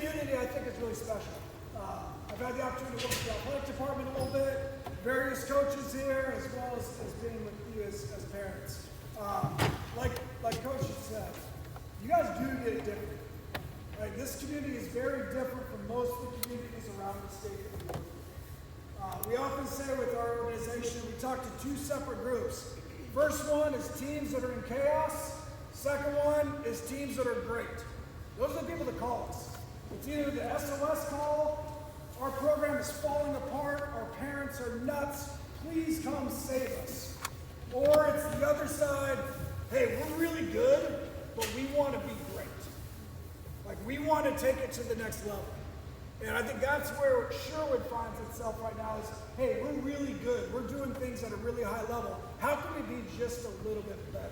community, I think, is really special. I've had the opportunity to work with the athletic department a little bit, various coaches here, as well as being with you as parents. Like Coach said, you guys do get it different. Right? This community is very different from most of the communities around the state that we work with. We often say with our organization, we talk to two separate groups. First one is teams that are in chaos. Second one is teams that are great. Those are the people that call us. It's either the SOS call, our program is falling apart, our parents are nuts, please come save us. Or it's the other side, hey, we're really good, but we want to be great. Like, we want to take it to the next level. And I think that's where Sherwood finds itself right now is, hey, we're really good. We're doing things at a really high level. How can we be just a little bit better?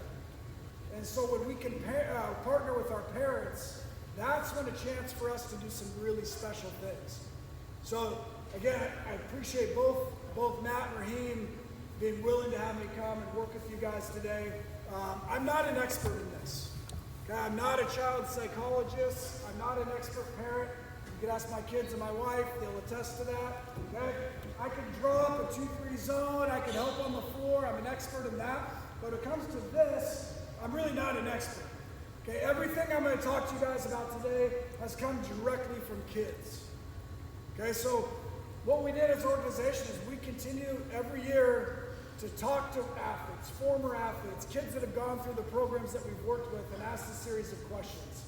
And so when we can partner with our parents, that's when a chance for us to do some really special things. So again, I appreciate both Matt and Raheem being willing to have me come and work with you guys today. I'm not an expert in this. Okay? I'm not a child psychologist. I'm not an expert parent. You can ask my kids and my wife, they'll attest to that. Okay? I can draw up a 2-3 zone, I can help on the floor, I'm an expert in that. But when it comes to this, I'm really not an expert. Okay? Everything I'm going to talk to you guys about today has come directly from kids. Okay, so what we did as an organization is we continue every year to talk to athletes, former athletes, kids that have gone through the programs that we've worked with and ask a series of questions.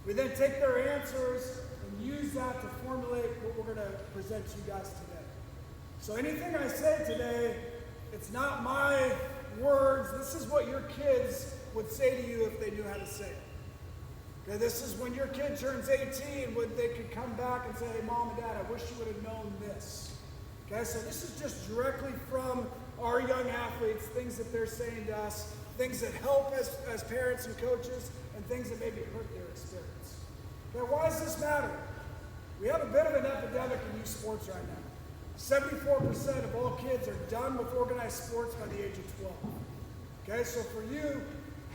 We then take their answers and use that to formulate what we're going to present to you guys today. So anything I say today, it's not my words. This is what your kids would say to you if they knew how to say it. Okay, this is when your kid turns 18, when they could come back and say, hey, Mom and Dad, I wish you would have known this. Okay, so this is just directly from our young athletes, things that they're saying to us, things that help as parents and coaches, and things that maybe hurt their experience. Okay, why does this matter? We have a bit of an epidemic in youth sports right now. 74% of all kids are done with organized sports by the age of 12. Okay, so for you,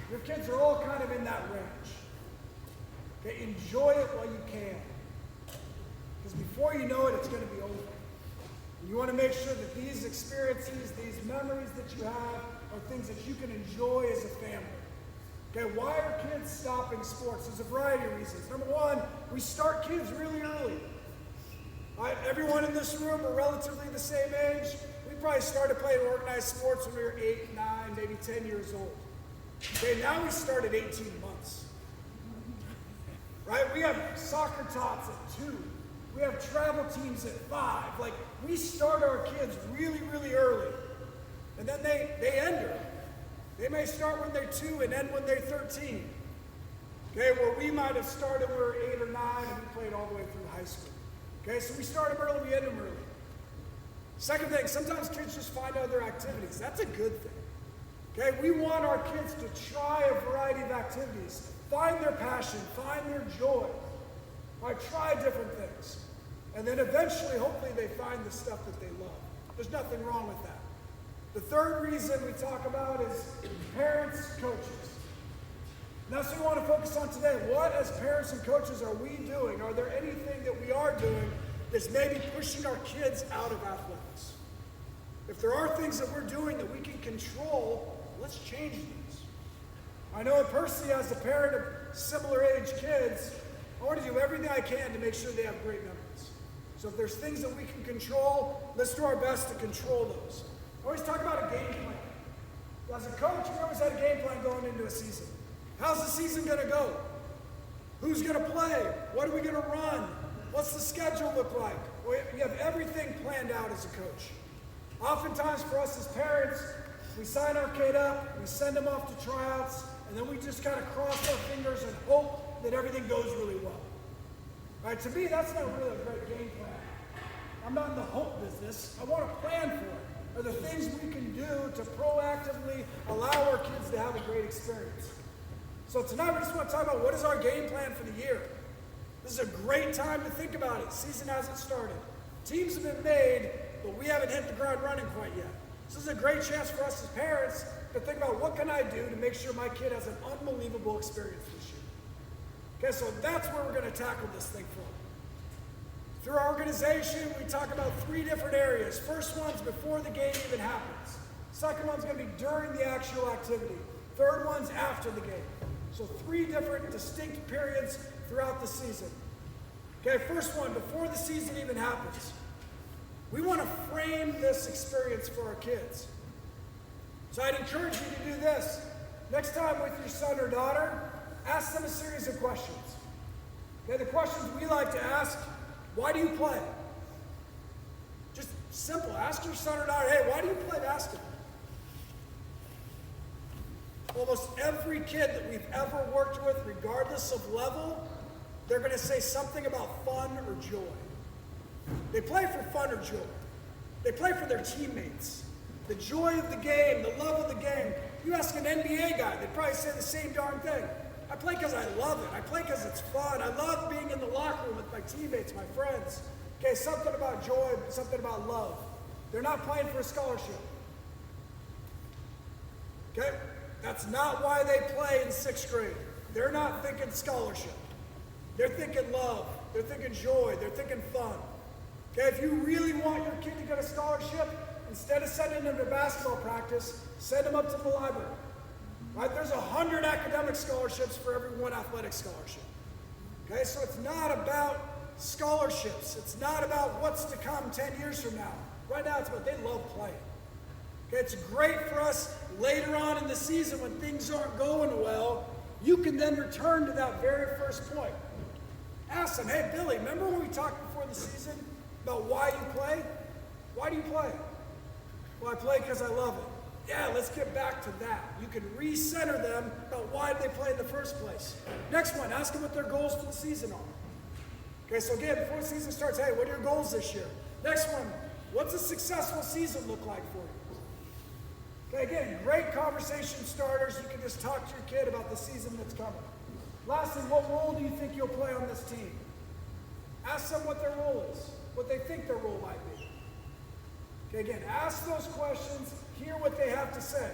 your kids are all kind of in that range. Okay, enjoy it while you can. Because before you know it, it's going to be over. And you want to make sure that these experiences, these memories that you have, are things that you can enjoy as a family. Okay, why are kids stopping sports? There's a variety of reasons. Number one, we start kids really early. Everyone in this room are relatively the same age. We probably started playing organized sports when we were 8, 9, maybe 10 years old. Okay, now we start at 18 months. Right? We have soccer tots at 2. We have travel teams at 5. Like, we start our kids really, really early. And then they enter. They may start when they're 2 and end when they're 13. Okay, where we might have started when we were 8 or 9 and we played all the way through high school. Okay, so we start them early, we end them early. Second thing, sometimes kids just find other activities. That's a good thing. Okay, we want our kids to try a variety of activities. Find their passion, find their joy. Right, try different things. And then eventually, hopefully, they find the stuff that they love. There's nothing wrong with that. The third reason we talk about is parents, coaches. And that's what we want to focus on today. What, as parents and coaches, are we doing? Are there anything that we are doing that's maybe pushing our kids out of athletics? If there are things that we're doing that we can control, let's change these. I know personally, as a parent of similar age kids, I want to do everything I can to make sure they have great memories. So if there's things that we can control, let's do our best to control those. I always talk about a game plan. As a coach, we always had a game plan going into a season. How's the season going to go? Who's going to play? What are we going to run? What's the schedule look like? You have everything planned out as a coach. Oftentimes for us as parents, we sign our kid up, we send them off to tryouts, and then we just kind of cross our fingers and hope that everything goes really well. Right? To me, that's not really a great game plan. I'm not in the hope business. I want to plan for it. Are there things we can do to proactively allow our kids to have a great experience? So tonight we just want to talk about what is our game plan for the year. This is a great time to think about it. Season hasn't started. Teams have been made, but we haven't hit the ground running quite yet. This is a great chance for us as parents to think about what can I do to make sure my kid has an unbelievable experience this year. Okay, so that's where we're going to tackle this thing from. Through our organization, we talk about 3 different areas. First one's before the game even happens. Second one's going to be during the actual activity. Third one's after the game. So 3 different distinct periods throughout the season. Okay, first one, before the season even happens. We want to frame this experience for our kids. So I'd encourage you to do this. Next time with your son or daughter, ask them a series of questions. Okay, the questions we like to ask: why do you play? Just simple. Ask your son or daughter, hey, why do you play basketball? Almost every kid that we've ever worked with, regardless of level, they're going to say something about fun or joy. They play for fun or joy. They play for their teammates. The joy of the game, the love of the game. You ask an NBA guy, they'd probably say the same darn thing. I play because I love it. I play because it's fun. I love being in the locker room with my teammates, my friends. Okay, something about joy, something about love. They're not playing for a scholarship. Okay? That's not why they play in 6th grade. They're not thinking scholarship. They're thinking love. They're thinking joy. They're thinking fun. Okay, if you really want your kid to get a scholarship, instead of sending them to basketball practice, send them up to the library. Right? There's 100 academic scholarships for every 1 athletic scholarship. Okay, so it's not about scholarships. It's not about what's to come 10 years from now. Right now, it's about they love playing. Okay, it's great for us later on in the season when things aren't going well. You can then return to that very first point. Ask them, hey, Billy, remember when we talked before the season about why you play? Why do you play? Well, I play because I love it. Yeah, let's get back to that. You can recenter them about why they play in the first place. Next one, ask them what their goals for the season are. Okay, so again, before the season starts, hey, what are your goals this year? Next one, what's a successful season look like for you? Okay, again, great conversation starters. You can just talk to your kid about the season that's coming. Lastly, what role do you think you'll play on this team? Ask them what their role is, what they think their role might be. Okay, again, ask those questions, hear what they have to say.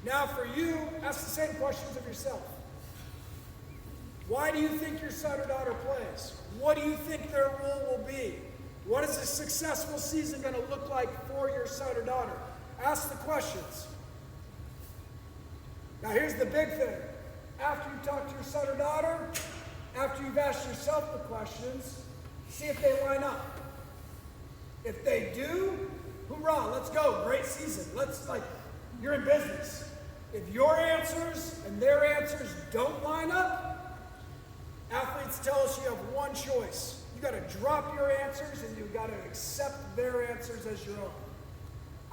Now for you, ask the same questions of yourself. Why do you think your son or daughter plays? What do you think their role will be? What is a successful season going to look like for your son or daughter? Ask the questions. Now here's the big thing. After you talk to your son or daughter, after you've asked yourself the questions, see if they line up. If they do, hoorah, let's go, great season. You're in business. If your answers and their answers don't line up, athletes tell us you have one choice. You got to drop your answers and you got to accept their answers as your own.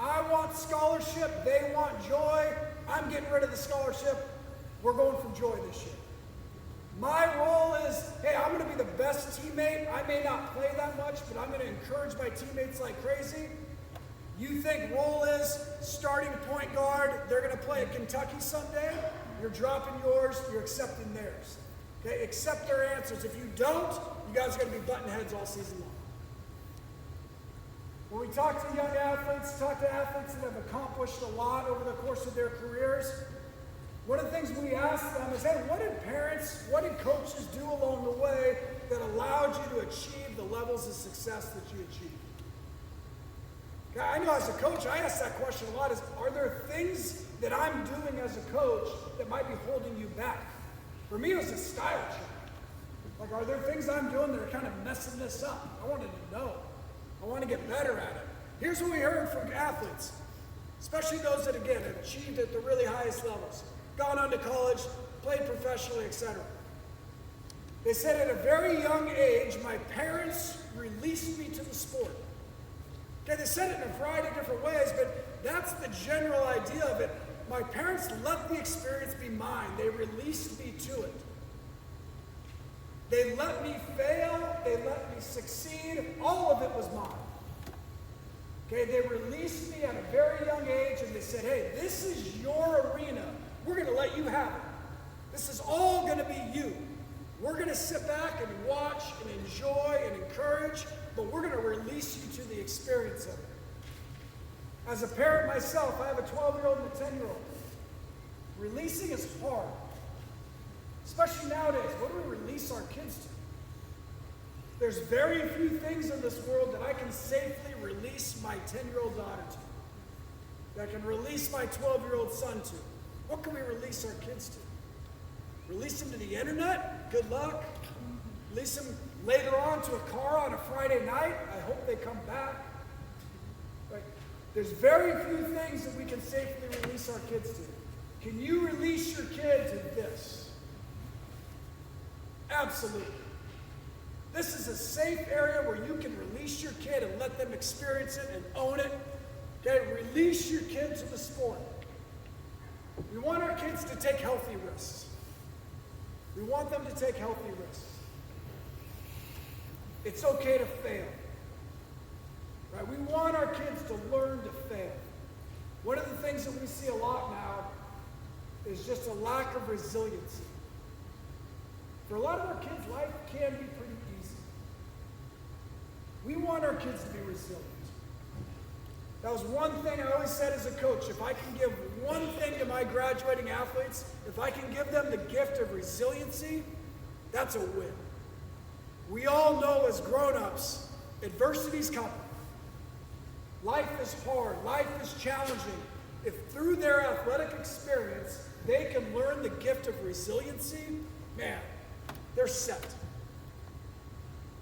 I want scholarship, they want joy. I'm getting rid of the scholarship. We're going for joy this year. My role is, hey, I'm going to be the best teammate. I may not play that much, but I'm going to encourage my teammates like crazy. You think role is starting point guard, they're going to play at Kentucky someday. You're dropping yours, you're accepting theirs. Okay, accept their answers. If you don't, you guys are going to be butting heads all season long. When we talk to young athletes, talk to athletes that have accomplished a lot over the course of their careers, one of the things we ask them is, hey, what did parents, what did coaches do along the way that allowed you to achieve the levels of success that you achieved? Okay, I know as a coach, I ask that question a lot, is are there things that I'm doing as a coach that might be holding you back? For me, it was a style check. Are there things I'm doing that are kind of messing this up? I wanted to know. I want to get better at it. Here's what we heard from athletes, especially those that, again, have achieved at the really highest levels. Gone on to college, played professionally, etc. They said at a very young age, my parents released me to the sport. Okay, they said it in a variety of different ways, but that's the general idea of it. My parents let the experience be mine. They released me to it. They let me fail. They let me succeed. All of it was mine. Okay, they released me at a very young age, and they said, hey, this is your arena. We're going to let you have it. This is all going to be you. We're going to sit back and watch and enjoy and encourage, but we're going to release you to the experience of it. As a parent myself, I have a 12-year-old and a 10-year-old. Releasing is hard. Especially nowadays, what do we release our kids to? There's very few things in this world that I can safely release my 10-year-old daughter to, that I can release my 12-year-old son to. What can we release our kids to? Release them to the internet? Good luck. Release them later on to a car on a Friday night? I hope they come back. Right? There's very few things that we can safely release our kids to. Can you release your kid to this? Absolutely. This is a safe area where you can release your kid and let them experience it and own it. Okay, release your kid to the sport. We want our kids to take healthy risks. We want them to take healthy risks. It's okay to fail. Right? We want our kids to learn to fail. One of the things that we see a lot now is just a lack of resiliency. For a lot of our kids, life can be pretty easy. We want our kids to be resilient. That was one thing I always said as a coach. If I can give one thing to my graduating athletes, if I can give them the gift of resiliency, that's a win. We all know as grown-ups, adversity's coming. Life is hard. Life is challenging. If through their athletic experience, they can learn the gift of resiliency, man, they're set.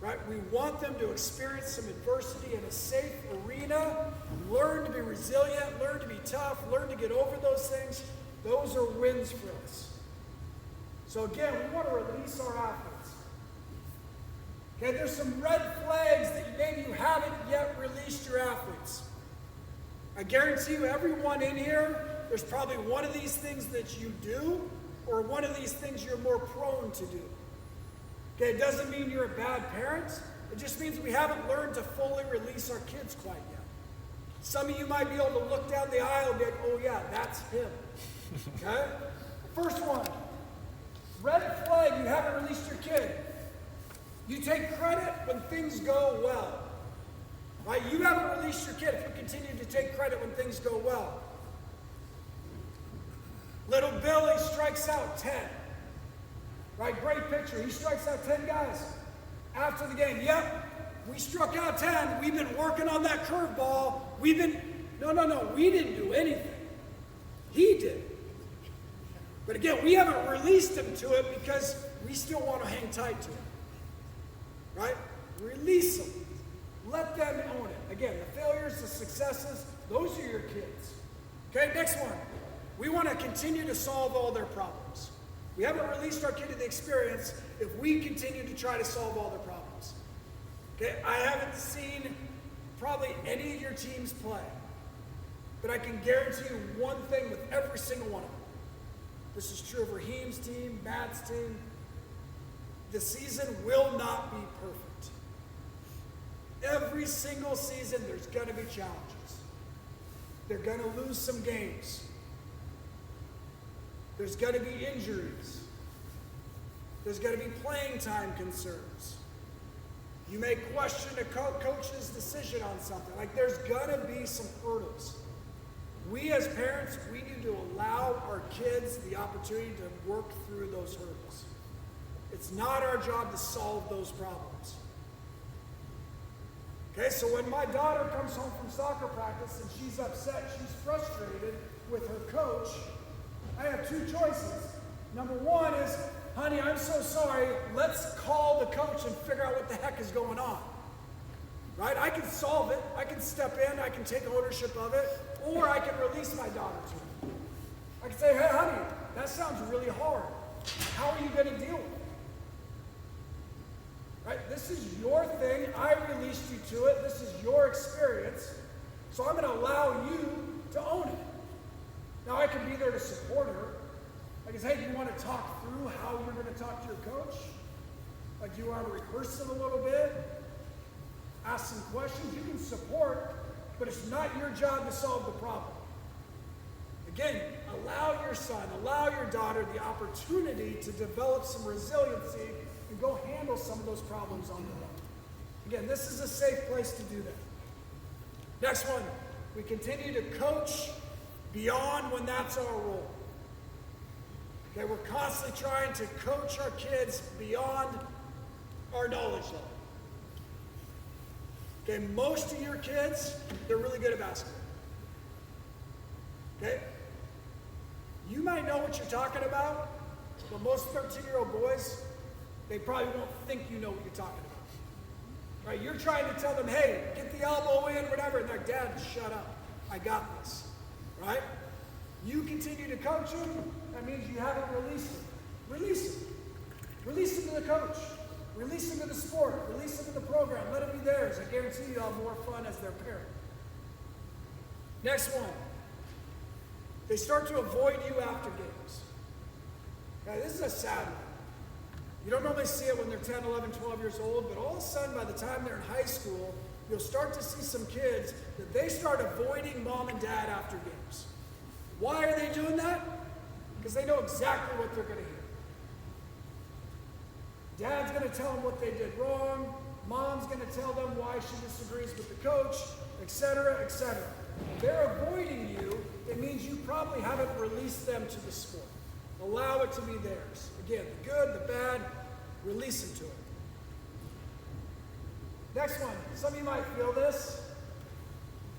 Right? We want them to experience some adversity in a safe arena, learn to be resilient, learn to be tough, learn to get over those things. Those are wins for us. So again, we want to release our athletes. Okay, there's some red flags that maybe you haven't yet released your athletes. I guarantee you, everyone in here, there's probably one of these things that you do, or one of these things you're more prone to do. Okay, it doesn't mean you're a bad parent. It just means we haven't learned to fully release our kids quite yet. Some of you might be able to look down the aisle and be like, oh yeah, that's him. Okay? First one, red flag, you haven't released your kid. You take credit when things go well. Right? You haven't released your kid if you continue to take credit when things go well. Little Billy strikes out 10. Right, great picture. He strikes out 10 guys. After the game, yep, we struck out 10. We've been working on that curveball. We didn't do anything. He did. But again, we haven't released him to it because we still want to hang tight to him. Right? Release them. Let them own it. Again, the failures, the successes, those are your kids. Okay, next one. We want to continue to solve all their problems. We haven't released our kid to the experience if we continue to try to solve all their problems. Okay, I haven't seen probably any of your teams play, but I can guarantee you one thing with every single one of them. This is true of Raheem's team, Matt's team. The season will not be perfect. Every single season, there's going to be challenges. They're going to lose some games. There's going to be injuries. There's going to be playing time concerns. You may question a coach's decision on something. Like, there's going to be some hurdles. We as parents, we need to allow our kids the opportunity to work through those hurdles. It's not our job to solve those problems. Okay, so when my daughter comes home from soccer practice and she's upset, she's frustrated with her coach, I have two choices. Number one is, honey, I'm so sorry. Let's call the coach and figure out what the heck is going on. Right? I can solve it. I can step in. I can take ownership of it. Or I can release my daughter to it. I can say, hey, honey, that sounds really hard. How are you going to deal with it? Right? This is your thing. I released you to it. This is your experience. So I'm going to allow you to own it. Now, I can be there to support her. I can say, hey, do you want to talk through how you're going to talk to your coach? Like, do you want to rehearse it a little bit? Ask some questions. You can support, but it's not your job to solve the problem. Again, allow your son, allow your daughter the opportunity to develop some resiliency and go handle some of those problems on their own. Again, this is a safe place to do that. Next one, we continue to coach beyond when that's our role. Okay, we're constantly trying to coach our kids beyond our knowledge level. Okay, most of your kids, they're really good at basketball. Okay? You might know what you're talking about, but most 13-year-old boys, they probably won't think you know what you're talking about. Right? You're trying to tell them, hey, get the elbow in, whatever, and they're like, Dad, shut up. I got this. Right? You continue to coach them, that means you haven't released them. Release them. Release them to the coach. Release them to the sport. Release them to the program. Let it be theirs. I guarantee you'll have more fun as their parent. Next one. They start to avoid you after games. Now, this is a sad one. You don't normally see it when they're 10, 11, 12 years old, but all of a sudden, by the time they're in high school, you'll start to see some kids that they start avoiding mom and dad after games. Why are they doing that? Because they know exactly what they're going to hear. Dad's going to tell them what they did wrong. Mom's going to tell them why she disagrees with the coach, etc., etc. They're avoiding you. It means you probably haven't released them to the sport. Allow it to be theirs. Again, the good, the bad, release them to it. Next one. Some of you might feel this.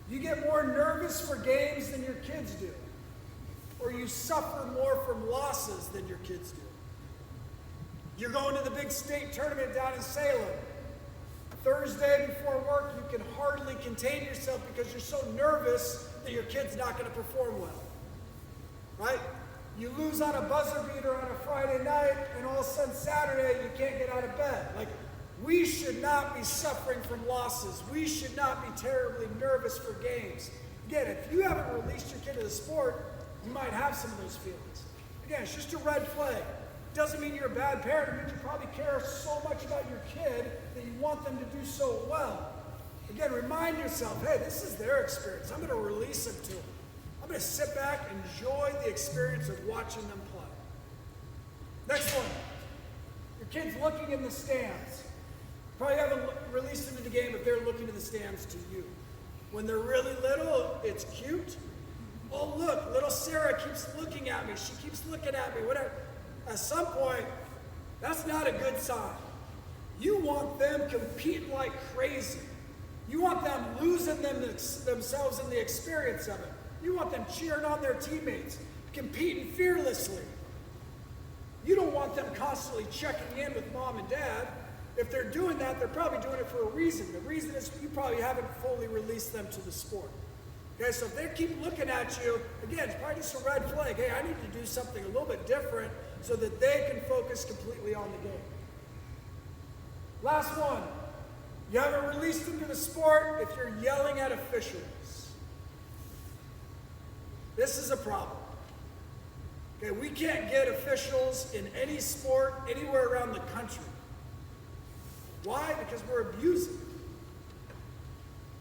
You get more nervous for games than your kids do. Or you suffer more from losses than your kids do. You're going to the big state tournament down in Salem. Thursday before work, you can hardly contain yourself because you're so nervous that your kid's not going to perform well. Right? You lose on a buzzer beater on a Friday night, and all of a sudden Saturday you can't get out of bed. Like, we should not be suffering from losses. We should not be terribly nervous for games. Again, if you haven't released your kid to the sport, you might have some of those feelings. Again, it's just a red flag. Doesn't mean you're a bad parent. It means you probably care so much about your kid that you want them to do so well. Again, remind yourself, hey, this is their experience. I'm going to release them to them. I'm going to sit back and enjoy the experience of watching them play. Next one. Your kid's looking in the stands. Probably haven't released them to the game if they're looking in the stands to you. When they're really little, it's cute. Oh, look, little Sarah keeps looking at me. She keeps looking at me, whatever. At some point, that's not a good sign. You want them competing like crazy. You want them losing themselves in the experience of it. You want them cheering on their teammates, competing fearlessly. You don't want them constantly checking in with mom and dad. If they're doing that, they're probably doing it for a reason. The reason is you probably haven't fully released them to the sport. Okay, so if they keep looking at you, again, it's probably just a red flag. Hey, I need to do something a little bit different so that they can focus completely on the game. Last one. You haven't released them to the sport if you're yelling at officials. This is a problem. Okay, we can't get officials in any sport anywhere around the country. Why? Because we're abusing.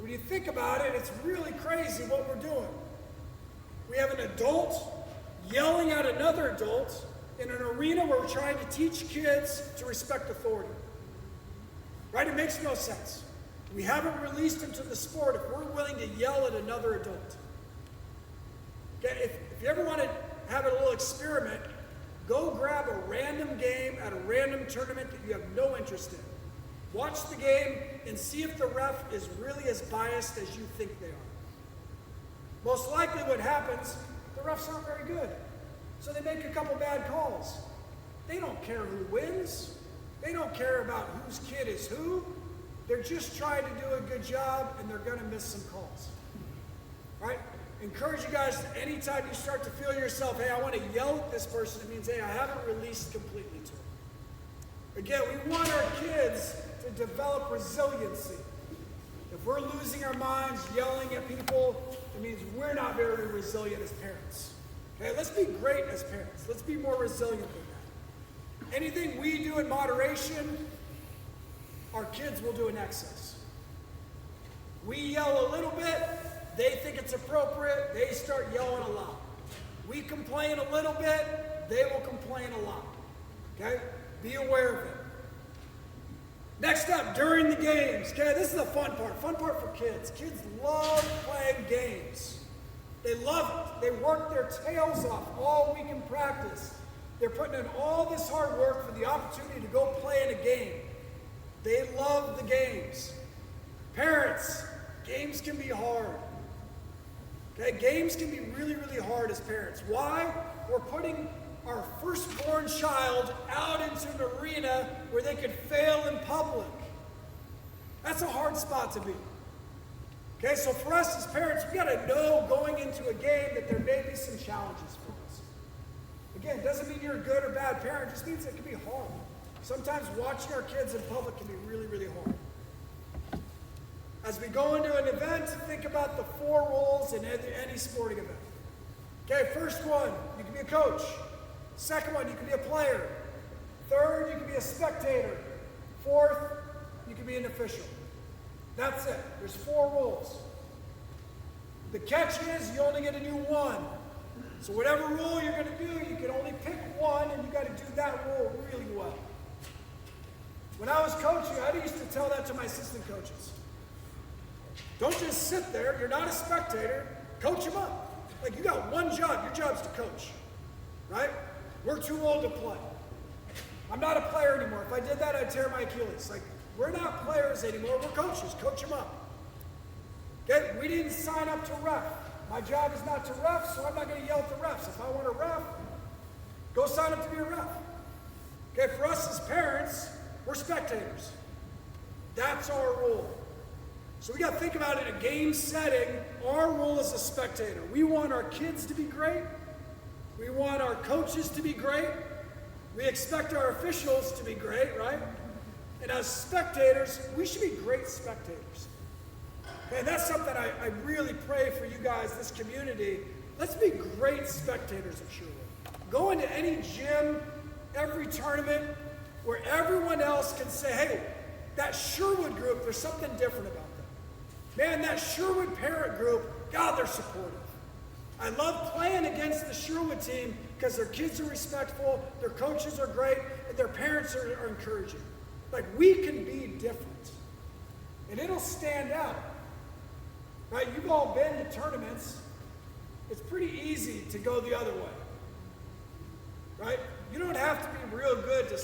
When you think about it, it's really crazy what we're doing. We have an adult yelling at another adult in an arena where we're trying to teach kids to respect authority. Right? It makes no sense. We haven't released them to the sport if we're willing to yell at another adult. Okay? If you ever want to have a little experiment, go grab a random game at a random tournament that you have no interest in. Watch the game and see if the ref is really as biased as you think they are. Most likely what happens, the refs aren't very good. So they make a couple bad calls. They don't care who wins. They don't care about whose kid is who. They're just trying to do a good job, and they're going to miss some calls. Right? Encourage you guys, anytime you start to feel yourself, hey, I want to yell at this person, it means, hey, I haven't released completely to them. Again, we want our kids to develop resiliency. If we're losing our minds yelling at people, it means we're not very resilient as parents. Okay, let's be great as parents. Let's be more resilient than that. Anything we do in moderation, our kids will do in excess. We yell a little bit, they think it's appropriate, they start yelling a lot. We complain a little bit, they will complain a lot. Okay? Be aware of it. Next up, during the games. Okay, this is the fun part. Fun part for kids. Kids love playing games. They love it. They work their tails off all week in practice. They're putting in all this hard work for the opportunity to go play in a game. They love the games. Parents, games can be hard. Okay, games can be really, really hard as parents. Why? We're putting our firstborn child out into an arena where they could fail in public. That's a hard spot to be. Okay, so for us as parents, we got to know going into a game that there may be some challenges for us. Again, it doesn't mean you're a good or bad parent, it just means it can be hard. Sometimes watching our kids in public can be really, really hard. As we go into an event, think about the 4 roles in any sporting event. Okay, first one, you can be a coach. Second one, you can be a player. Third, you can be a spectator. Fourth, you can be an official. That's it. There's 4 roles. The catch is you only get to do one. So whatever role you're going to do, you can only pick one, and you got to do that role really well. When I was coaching, I used to tell that to my assistant coaches. Don't just sit there. You're not a spectator. Coach them up. Like, you got one job. Your job's to coach. Right? We're too old to play. I'm not a player anymore. If I did that, I'd tear my Achilles. Like, we're not players anymore. We're coaches. Coach them up. Okay? We didn't sign up to ref. My job is not to ref, so I'm not going to yell at the refs. If I want a ref, go sign up to be a ref. Okay? For us as parents, we're spectators. That's our role. So we got to think about it in a game setting. Our role as a spectator. We want our kids to be great. We want our coaches to be great. We expect our officials to be great, right? And as spectators, we should be great spectators. Okay, and that's something I really pray for you guys, this community. Let's be great spectators of Sherwood. Go into any gym, every tournament, where everyone else can say, hey, that Sherwood group, there's something different about them. Man, that Sherwood parent group, God, they're supportive. I love playing against the Sherwood team because their kids are respectful, their coaches are great, and their parents are encouraging. Like, we can be different. And it'll stand out. Right? You've all been to tournaments. It's pretty easy to go the other way. Right? You don't have to be real good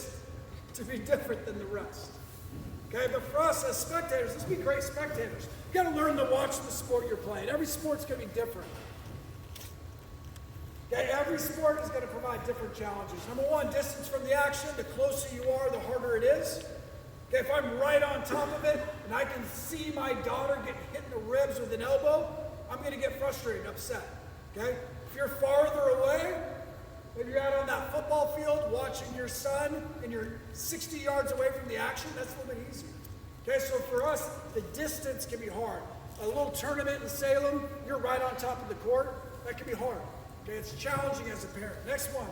to be different than the rest. Okay, but for us as spectators, let's be great spectators. You got to learn to watch the sport you're playing. Every sport's going to be different. Okay, every sport is going to provide different challenges. Number one, distance from the action. The closer you are, the harder it is. Okay, if I'm right on top of it and I can see my daughter get hit in the ribs with an elbow, I'm going to get frustrated, upset. Okay, if you're farther away, maybe you're out on that football field watching your son and you're 60 yards away from the action, that's a little bit easier. Okay, so for us, the distance can be hard. A little tournament in Salem, you're right on top of the court, that can be hard. Okay, it's challenging as a parent. Next one,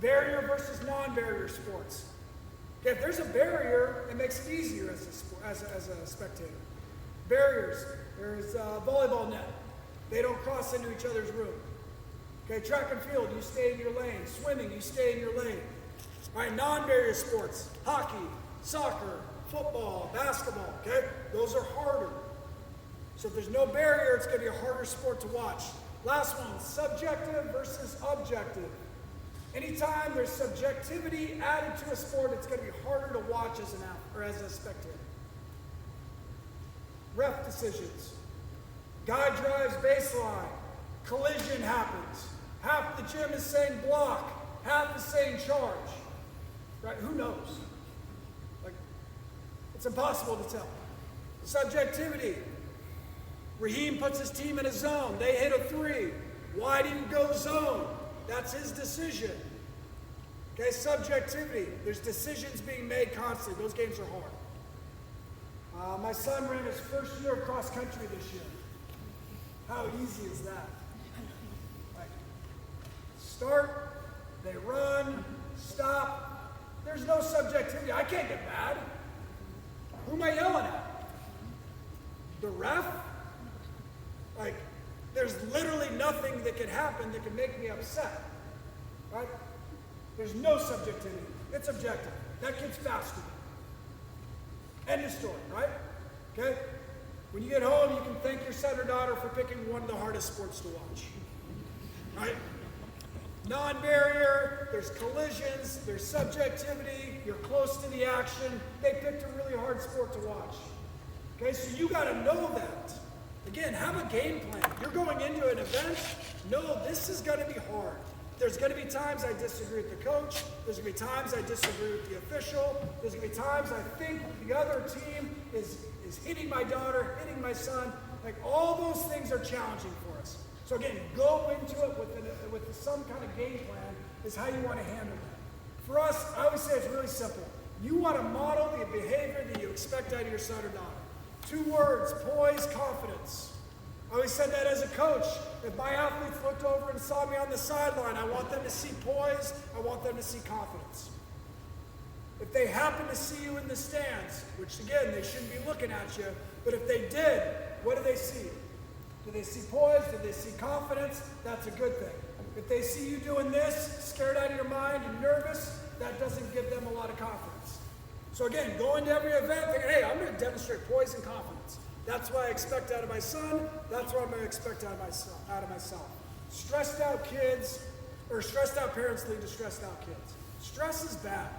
barrier versus non-barrier sports. Okay, if there's a barrier, it makes it easier as a spectator. Barriers, there's a volleyball net. They don't cross into each other's room. Okay, track and field, you stay in your lane. Swimming, you stay in your lane. All right, non-barrier sports, hockey, soccer, football, basketball, okay? Those are harder. So if there's no barrier, it's going to be a harder sport to watch. Last one, subjective versus objective. Anytime there's subjectivity added to a sport, it's going to be harder to watch as a spectator. Ref decisions. Guy drives baseline. Collision happens. Half the gym is saying block. Half is saying charge. Right? Who knows? Like, it's impossible to tell. Subjectivity. Raheem puts his team in a zone. They hit a 3. Why do you go zone? That's his decision. Okay, subjectivity. There's decisions being made constantly. Those games are hard. My son ran his first year of cross country this year. How easy is that? Like, start, they run, stop. There's no subjectivity. I can't get mad. Who am I yelling at? The ref? Like, there's literally nothing that can happen that can make me upset. Right? There's no subjectivity. It's objective. That kid's faster. End of story, right? Okay? When you get home, you can thank your son or daughter for picking one of the hardest sports to watch. Right? Non-barrier, there's collisions, there's subjectivity, you're close to the action. They picked a really hard sport to watch. Okay, so you got to know that. Again, have a game plan. You're going into an event, know this is going to be hard. There's going to be times I disagree with the coach. There's going to be times I disagree with the official. There's going to be times I think the other team is hitting my daughter, hitting my son. Like, all those things are challenging for us. So again, go into it with some kind of game plan is how you want to handle that. For us, I always say it's really simple. You want to model the behavior that you expect out of your son or daughter. 2 words: poise, confidence. I always said that as a coach. If my athletes looked over and saw me on the sideline, I want them to see poise, I want them to see confidence. If they happen to see you in the stands, which again, they shouldn't be looking at you, but if they did, what do they see? Do they see poise? Do they see confidence? That's a good thing. If they see you doing this, scared out of your mind and nervous, that doesn't give them a lot of confidence. So again, go into every event thinking, hey, I'm going to demonstrate poise and confidence. That's what I expect out of my son. That's what I'm going to expect out of myself. Stressed out kids, or stressed out parents lead to stressed out kids. Stress is bad.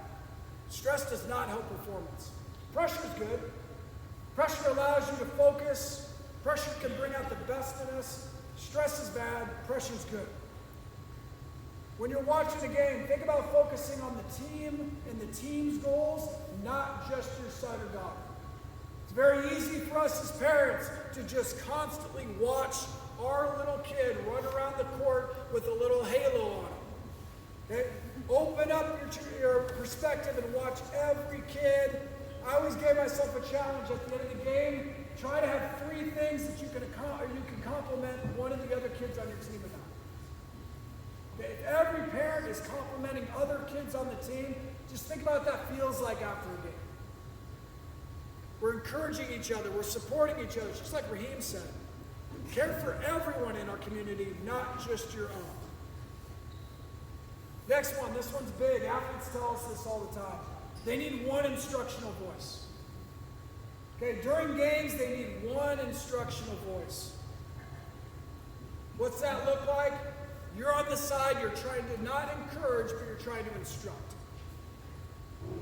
Stress does not help performance. Pressure is good. Pressure allows you to focus. Pressure can bring out the best in us. Stress is bad. Pressure is good. When you're watching a game, think about focusing on the team and the team's goals, not just your son or daughter. It's very easy for us as parents to just constantly watch our little kid run around the court with a little halo on him. Okay? Open up your perspective and watch every kid. I always gave myself a challenge at the end of the game. Try to have 3 things that you can compliment one of the other kids on your team about. Okay? If every parent is complimenting other kids on the team, just think about what that feels like after a game. We're encouraging each other. We're supporting each other. Just like Raheem said, care for everyone in our community, not just your own. Next one, this one's big. Athletes tell us this all the time. They need one instructional voice. Okay, during games, they need one instructional voice. What's that look like? You're on the side, you're trying to not encourage, but you're trying to instruct.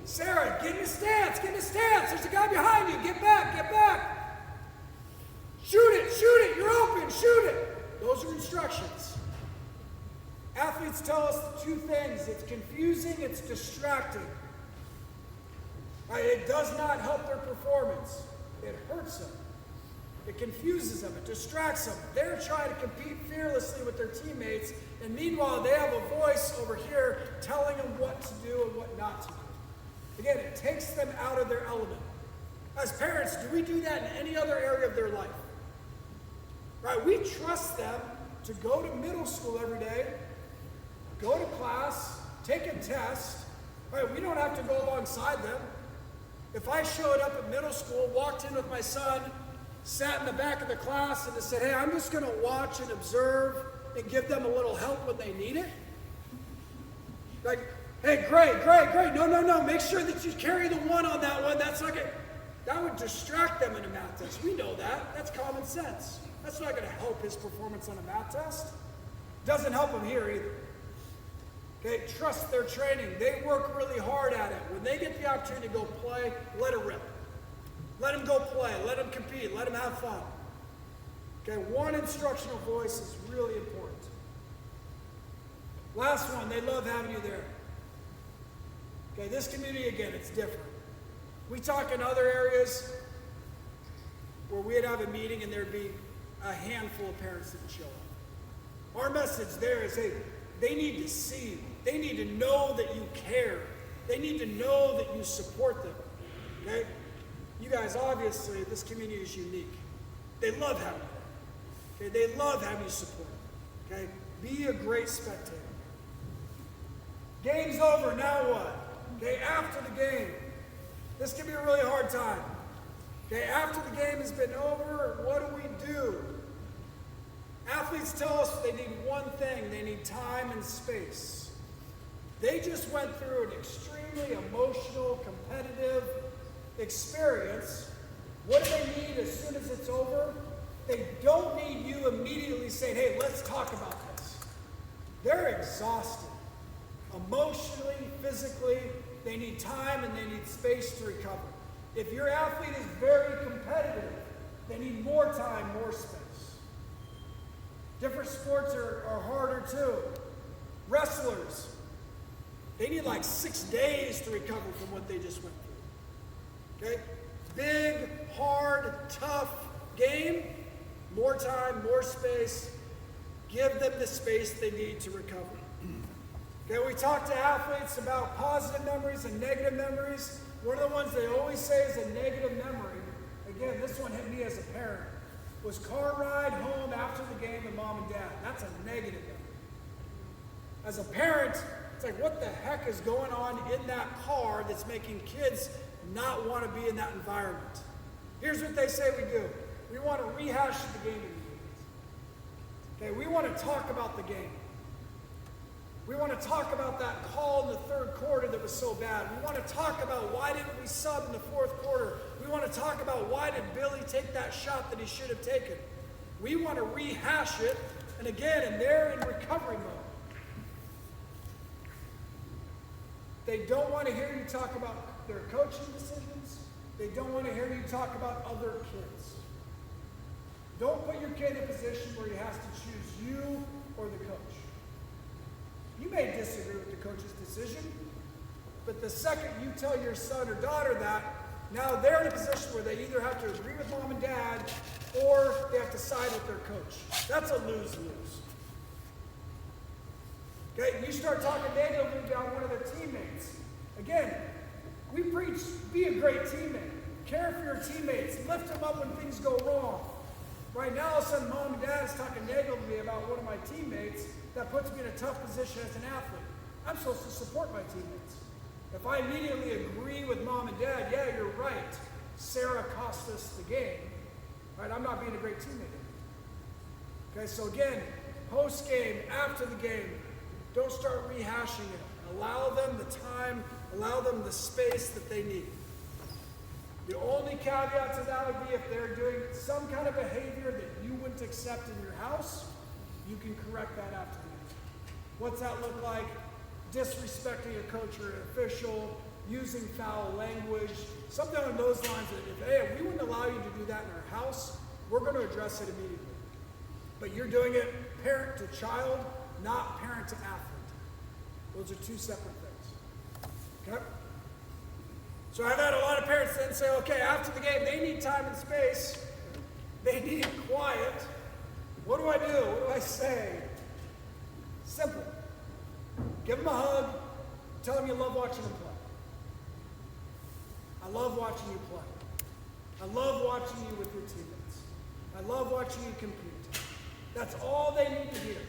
Sarah, get in the stance, get in the stance. There's a guy behind you. Get back, get back. Shoot it, you're open, shoot it. Those are instructions. Athletes tell us 2 things. It's confusing, it's distracting. It does not help their performance. It hurts them. It confuses them, it distracts them. They're trying to compete fearlessly with their teammates, and meanwhile they have a voice over here telling them what to do and what not to do. Again, it takes them out of their element. As parents, do we do that in any other area of their life? Right? We trust them to go to middle school every day, go to class, take a test. Right? We don't have to go alongside them. If I showed up at middle school, walked in with my son, sat in the back of the class, and just said, hey, I'm just going to watch and observe and give them a little help when they need it. Like, hey, great. No. Make sure that you carry the 1 on that one. That's not going to... That would distract them in a math test. We know that. That's common sense. That's not going to help his performance on a math test. Doesn't help him here either. Okay, trust their training. They work really hard at it. When they get the opportunity to go play, let it rip. Let them go play. Let them compete. Let them have fun. Okay, one instructional voice is really important. Last one, they love having you there. Okay, this community, again, it's different. We talk in other areas where we'd have a meeting and there'd be a handful of parents that would show up. Our message there is, hey, they need to see you. They need to know that you care. They need to know that you support them. Okay? You guys, obviously, this community is unique. They love having you. Okay? They love having you support them. Okay? Be a great spectator. Game's over, now what? Okay, after the game. This can be a really hard time. Okay, after the game has been over, what do? Athletes tell us they need one thing. They need time and space. They just went through an extremely emotional, competitive experience. What do they need as soon as it's over? They don't need you immediately saying, hey, let's talk about this. they're exhausted. Emotionally, physically, they need time and they need space to recover. If your athlete is very competitive, they need more time, more space. Different sports are harder too. Wrestlers, they need like 6 days to recover from what they just went through. Okay? Big, hard, tough game. More time, more space. Give them the space they need to recover. Okay, we talk to athletes about positive memories and negative memories. One of the ones they always say is a negative memory. Again, this one hit me as a parent. Was car ride home after the game with mom and dad. That's a negative memory. As a parent, it's like, what the heck is going on in that car that's making kids not want to be in that environment? Here's what they say we do. We want to rehash the game immediately. Okay, we want to talk about the game. We want to talk about that call in the third quarter that was so bad. We want to talk about why didn't we sub in the fourth quarter. We want to talk about why did Billy take that shot that he should have taken. We want to rehash it, and again, and they're in recovery mode. They don't want to hear you talk about their coaching decisions. They don't want to hear you talk about other kids. Don't put your kid in a position where he has to choose you or the coach. You may disagree with the coach's decision, but the second you tell your son or daughter that, now they're in a position where they either have to agree with mom and dad or they have to side with their coach. That's a lose-lose. Okay, you start talking negatively about one of their teammates. Again, we preach, be a great teammate. Care for your teammates. Lift them up when things go wrong. Right now, all of a sudden, mom and dad is talking negatively about one of my teammates. That puts me in a tough position as an athlete. I'm supposed to support my teammates. If I immediately agree with mom and dad, yeah, you're right. Sarah cost us the game. Right? I'm not being a great teammate. Okay, so again, post-game, after the game, don't start rehashing it. Allow them the time, allow them the space that they need. The only caveat to that would be if they're doing some kind of behavior that you wouldn't accept in your house, you can correct that after the game. What's that look like? Disrespecting a coach or an official, using foul language, something along those lines that if we wouldn't allow you to do that in our house, we're going to address it immediately. But you're doing it parent to child, not parent to athlete. Those are two separate things. Okay? So I've had a lot of parents then say, okay, after the game, they need time and space. They need quiet. What do I do? What do I say? Simple. Give them a hug. Tell them you love watching them play. I love watching you play. I love watching you with your teammates. I love watching you compete. That's all they need to hear.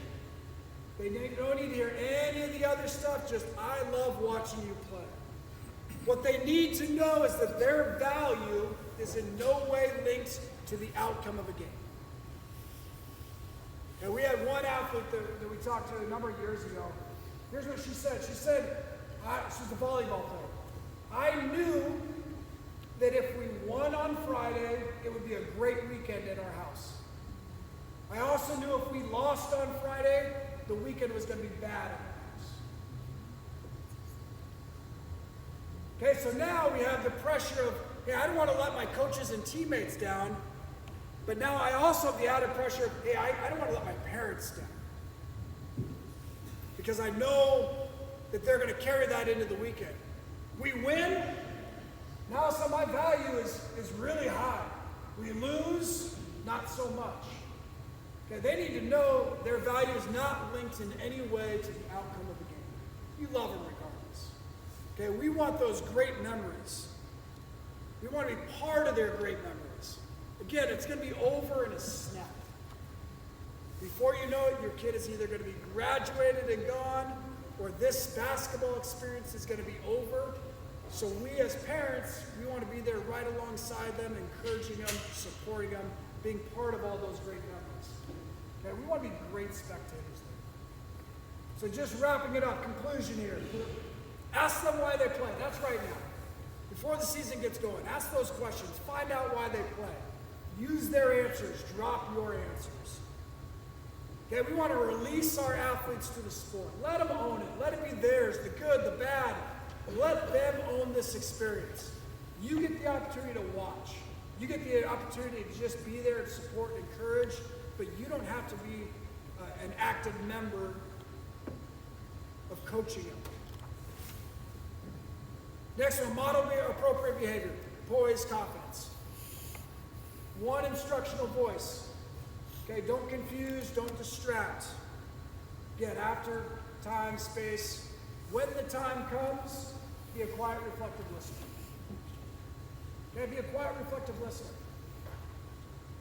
They don't need to hear any of the other stuff, just I love watching you play. What they need to know is that their value is in no way linked to the outcome of a game. And we had one athlete that we talked to a number of years ago. Here's what she said. She said, she's a volleyball player. I knew that if we won on Friday, it would be a great weekend at our house. I also knew if we lost on Friday, the weekend was going to be bad at our house. Okay, so now we have the pressure of, hey, I don't want to let my coaches and teammates down, but now I also have the added pressure of, hey, I don't want to let my parents down. Because I know that they're going to carry that into the weekend. We win, now so my value is really high. We lose, not so much. Okay, they need to know their value is not linked in any way to the outcome of the game. You love them regardless. Okay, we want those great memories. We want to be part of their great memories. Again, it's going to be over in a snap. Before you know it, your kid is either going to be graduated and gone, or this basketball experience is going to be over. So we as parents, we want to be there right alongside them, encouraging them, supporting them, being part of all those great memories. Okay, we want to be great spectators there. So just wrapping it up, conclusion here. Ask them why they play. That's right now. Before the season gets going, ask those questions. Find out why they play. Use their answers. Drop your answers. Okay, we want to release our athletes to the sport. Let them own it. Let it be theirs, the good, the bad. Let them own this experience. You get the opportunity to watch. You get the opportunity to just be there and support and encourage, but you don't have to be an active member of coaching them. Next one, model appropriate behavior. Poise, confidence. One instructional voice. Okay, don't confuse, don't distract. Again, after time, space. When the time comes, be a quiet, reflective listener. Okay, be a quiet, reflective listener.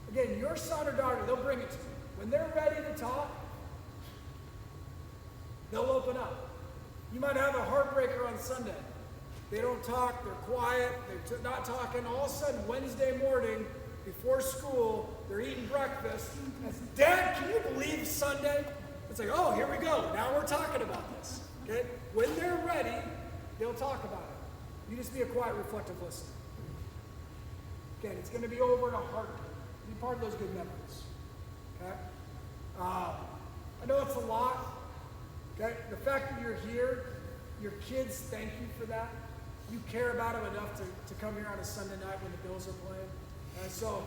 Again, your son or daughter, they'll bring it to you. When they're ready to talk, they'll open up. You might have a heartbreaker on Sunday. They don't talk, they're quiet, they're not talking. All of a sudden, Wednesday morning, before school, they're eating breakfast. And Dad, can you believe Sunday? It's like, oh, here we go. Now we're talking about this. Okay? When they're ready, they'll talk about it. You just be a quiet, reflective listener. Again, it's going to be over in a heartbeat. Be part of those good memories. Okay? I know it's a lot. Okay? The fact that you're here, your kids thank you for that. You care about them enough to come here on a Sunday night when the Bills are playing. And so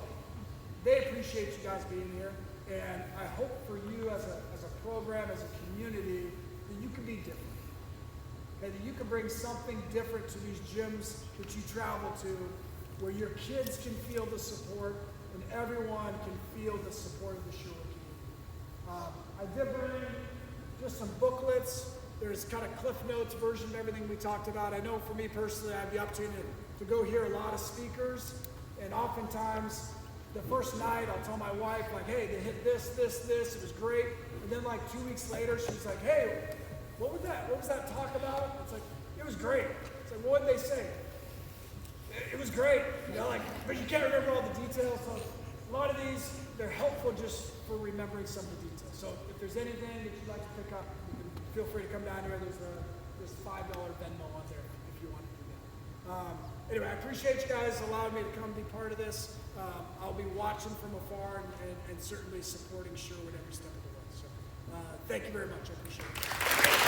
they appreciate you guys being here. And I hope for you as a program, as a community, that you can be different. Okay? That you can bring something different to these gyms that you travel to, where your kids can feel the support and everyone can feel the support of the Sherwood community. I did bring just some booklets. There's kind of Cliff Notes version of everything we talked about. I know for me personally, I have the opportunity to go hear a lot of speakers, and oftentimes the first night I'll tell my wife, like, hey, they hit this, it was great. And then like 2 weeks later, she's like, hey, what was that? What was that talk about? It's like, it was great. It's like, well, what did they say? It was great. You know, like, but you can't remember all the details. So a lot of these, they're helpful just for remembering some of the details. So if there's anything that you'd like to pick up, feel free to come down here. There's $5 Venmo on there if you want to do that. Anyway, I appreciate you guys allowing me to come be part of this. I'll be watching from afar and certainly supporting Sherwood every step of the way. So thank you very much. I appreciate it.